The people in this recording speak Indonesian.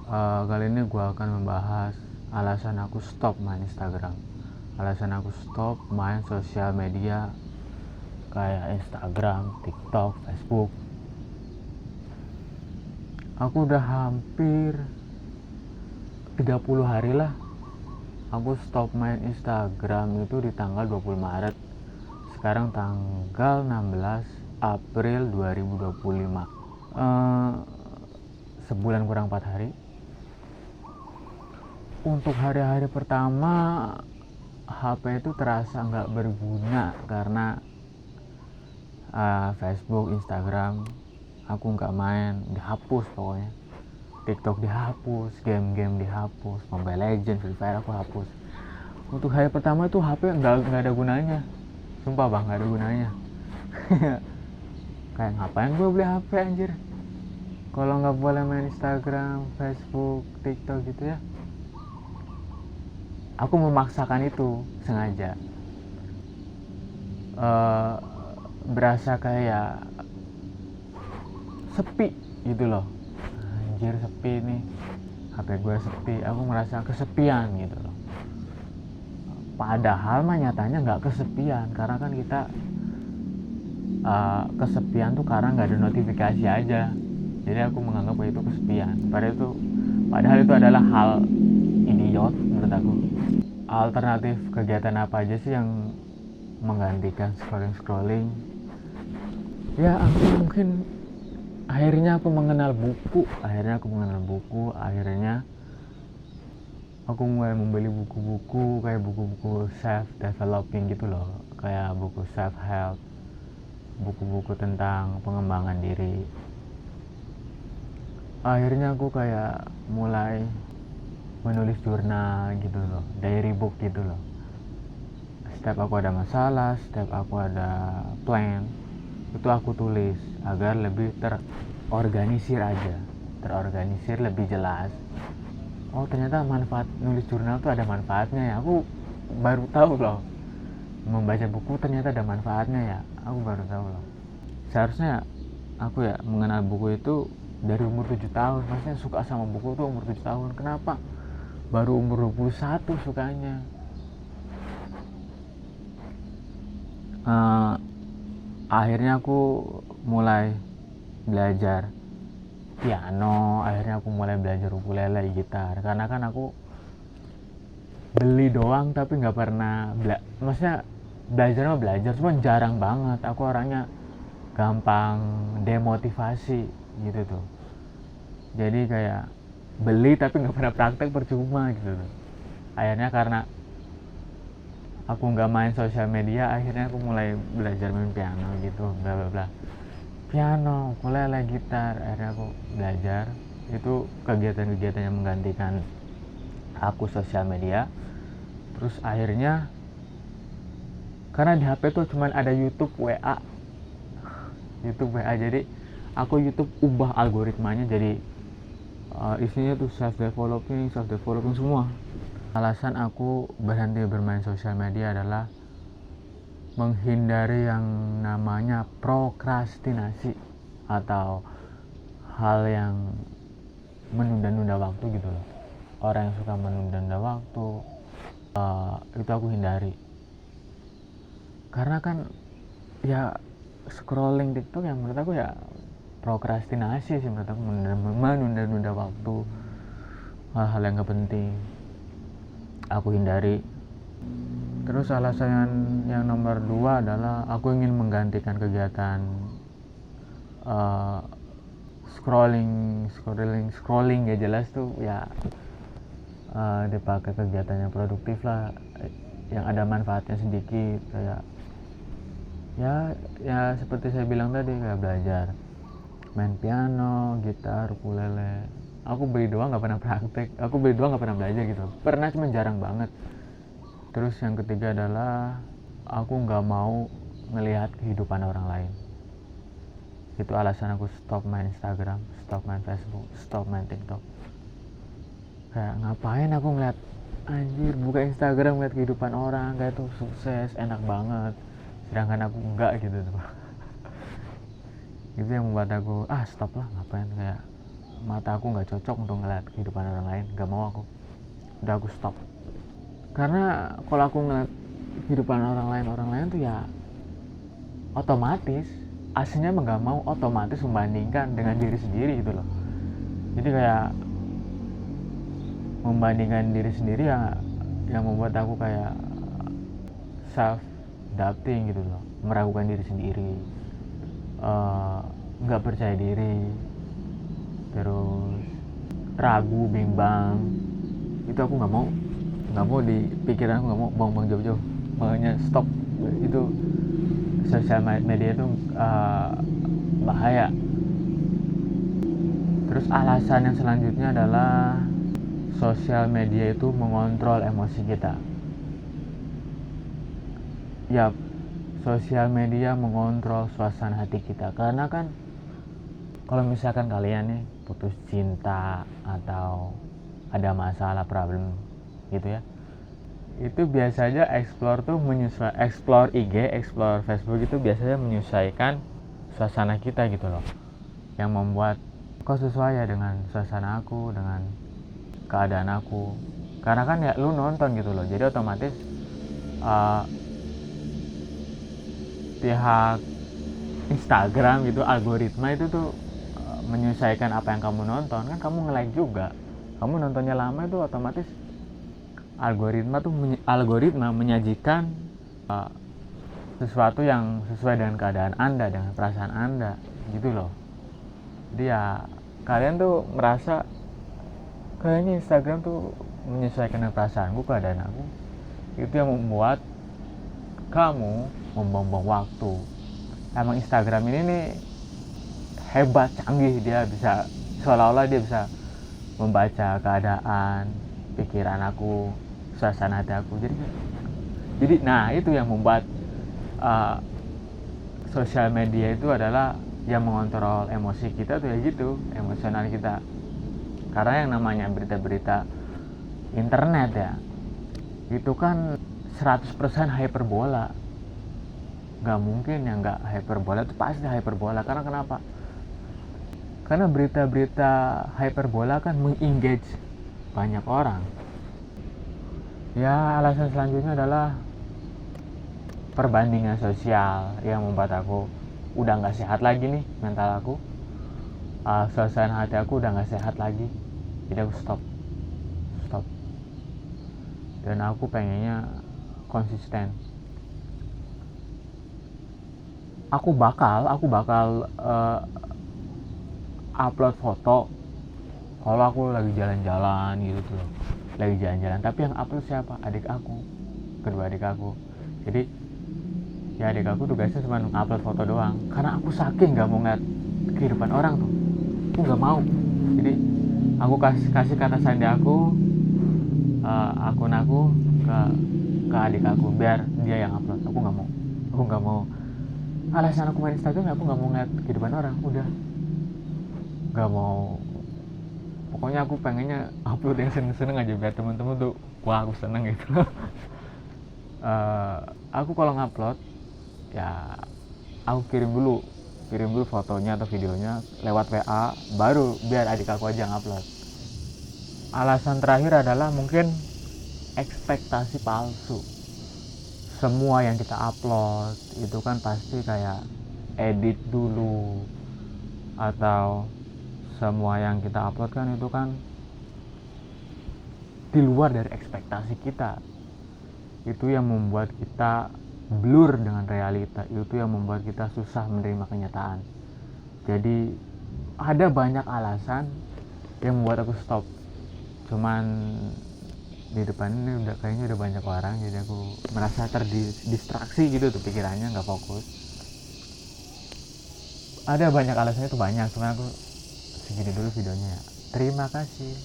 Kali ini gue akan membahas alasan aku stop main Instagram. Alasan aku stop main sosial media kayak Instagram, TikTok, Facebook. Aku udah hampir 30 hari lah aku stop main Instagram itu di tanggal 20 Maret. Sekarang tanggal 16 April 2025. Sebulan kurang 4 hari. Untuk hari-hari pertama HP itu terasa nggak berguna karena Facebook, Instagram aku nggak main, dihapus pokoknya. TikTok dihapus, game-game dihapus, Mobile Legends, Free Fire aku hapus. Untuk hari pertama itu HP nggak ada gunanya, sumpah bang, nggak ada gunanya. Kayak ngapain gue beli HP anjir kalau nggak boleh main Instagram, Facebook, TikTok gitu ya. Aku memaksakan itu sengaja. Berasa kayak sepi gitu loh. Anjir sepi nih, HP gue sepi, aku merasa kesepian gitu loh. Padahal mah nyatanya nggak kesepian, karena kan kita kesepian tuh karena nggak ada notifikasi aja. Jadi aku menganggap itu kesepian. Padahal itu adalah hal idiot menurut aku. Alternatif kegiatan apa aja sih yang menggantikan scrolling? Ya aku mungkin akhirnya aku mengenal buku. Akhirnya aku mulai membeli buku-buku kayak buku-buku self developing gitu loh, kayak buku self help, buku-buku tentang pengembangan diri. Akhirnya aku kayak mulai menulis jurnal gitu loh, diary book gitu loh. Setiap aku ada masalah, setiap aku ada plan, itu aku tulis agar lebih terorganisir aja, terorganisir lebih jelas. Oh ternyata manfaat nulis jurnal tuh ada manfaatnya ya, aku baru tahu loh. Membaca buku ternyata ada manfaatnya ya, aku baru tahu loh. Seharusnya aku ya mengenal buku itu dari umur 7 tahun. Maksudnya suka sama buku tuh umur 7 tahun. Kenapa baru umur 21 sukanya? Akhirnya aku mulai belajar piano, akhirnya aku mulai belajar ukulele, gitar. Karena kan aku beli doang tapi nggak pernah maksudnya belajar cuma jarang banget. Aku orangnya gampang demotivasi gitu tuh. Jadi kayak beli tapi nggak pernah praktek, percuma gitu tuh. Akhirnya karena aku nggak main sosial media, akhirnya aku mulai belajar main piano gitu, bla bla bla. Piano, ukulele, gitar, akhirnya aku belajar. Itu kegiatan-kegiatan yang menggantikan aku sosial media. Terus akhirnya karena di HP tuh cuman ada YouTube, WA, jadi aku YouTube ubah algoritmanya jadi isinya tuh self developing semua. Alasan aku berhenti bermain sosial media adalah menghindari yang namanya prokrastinasi atau hal yang menunda-nunda waktu gitu loh. Orang yang suka menunda-nunda waktu, itu aku hindari. Karena kan ya scrolling TikTok yang menurut aku ya prokrastinasi sih, menurut aku menunda-nunda waktu, hal-hal yang gak penting aku hindari. Terus alasan yang nomor 2 adalah aku ingin menggantikan kegiatan scrolling gak jelas tuh ya, dipakai kegiatan yang produktif lah, yang ada manfaatnya sedikit. Kayak ya seperti saya bilang tadi, kayak belajar main piano, gitar, ukulele. Aku beli doang nggak pernah praktek, aku beli doang nggak pernah belajar gitu, pernah cuma jarang banget. Terus yang ketiga adalah aku nggak mau ngelihat kehidupan orang lain. Itu alasan aku stop main Instagram, stop main Facebook, stop main TikTok. Kayak ngapain aku ngeliat, anjir buka Instagram ngeliat kehidupan orang kayak tuh sukses, enak banget, sedangkan aku enggak gitu tuh. Itu yang membuat aku stop lah, ngapain, kayak mata aku nggak cocok untuk ngeliat kehidupan orang lain, nggak mau aku, udah aku stop. Karena kalau aku ngeliat kehidupan orang lain tuh ya otomatis aslinya emang nggak mau, otomatis membandingkan dengan diri sendiri gitu loh. Jadi kayak membandingkan diri sendiri ya yang membuat aku kayak self doubting gitu loh, meragukan diri sendiri, nggak percaya diri, terus ragu, bimbang. Itu aku nggak mau di pikiran aku, nggak mau buang jauh-jauh, makanya stop. Itu sosial media itu bahaya. Terus alasan yang selanjutnya adalah sosial media itu mengontrol emosi kita. Yap, sosial media mengontrol suasana hati kita. Karena kan kalau misalkan kalian nih putus cinta atau ada masalah, problem gitu ya, itu biasanya explore IG, explore Facebook itu biasanya menyesuaikan suasana kita gitu loh, yang membuat kok sesuai ya dengan suasana aku, dengan keadaan aku. Karena kan ya lu nonton gitu loh, jadi otomatis pihak Instagram gitu, algoritma itu tuh menyesuaikan apa yang kamu nonton. Kan kamu nge-like juga, kamu nontonnya lama, itu otomatis algoritma menyajikan sesuatu yang sesuai dengan keadaan Anda, dengan perasaan Anda gitu loh. Jadi ya kalian tuh merasa kayaknya Instagram tuh menyesuaikan dengan perasaanku, keadaan aku. Itu yang membuat kamu membuang-buang waktu. Emang Instagram ini nih hebat, canggih, dia bisa seolah-olah dia bisa membaca keadaan, pikiran aku, suasana hati aku. Jadi nah itu yang membuat sosial media itu adalah yang mengontrol emosi kita tuh ya gitu, emosional kita. Karena yang namanya berita-berita internet ya, itu kan 100% hyperbola. Gak mungkin yang gak hyperbola, itu pasti hyperbola. Karena kenapa? Karena berita-berita hyperbola kan mengengage banyak orang. Ya alasan selanjutnya adalah perbandingan sosial yang membuat aku udah gak sehat lagi nih mental aku. Suasana hati aku udah gak sehat lagi. Jadi aku stop. Dan aku pengennya konsisten. Aku bakal upload foto kalau aku lagi jalan-jalan gitu tuh, lagi jalan-jalan. Tapi yang upload siapa? Kedua adik aku. Jadi ya adik aku tugasnya cuma upload foto doang. Karena aku saking nggak mau ngeliat kehidupan orang tuh, aku nggak mau. Jadi aku kasih kata sandi aku, akun aku ke adik aku biar dia yang upload. Aku nggak mau. Alasan aku main Instagram, aku nggak mau ngeliat kehidupan orang, udah nggak mau. Pokoknya aku pengennya upload yang seneng-seneng aja biar temen-temen tuh wah aku seneng gitu. Aku kalau ngupload ya aku kirim dulu fotonya atau videonya lewat WA, baru biar adik aku aja ngupload. Alasan terakhir adalah mungkin ekspektasi palsu. Semua yang kita upload itu kan pasti kayak edit dulu, atau semua yang kita upload kan itu kan di luar dari ekspektasi kita. Itu yang membuat kita blur dengan realita, itu yang membuat kita susah menerima kenyataan. Jadi ada banyak alasan yang membuat aku stop. Cuman di depan ini kayaknya udah banyak orang, jadi aku merasa terdistraksi gitu tuh, pikirannya nggak fokus. Ada banyak alasannya tuh, banyak, cuma aku segini dulu videonya ya. Terima kasih.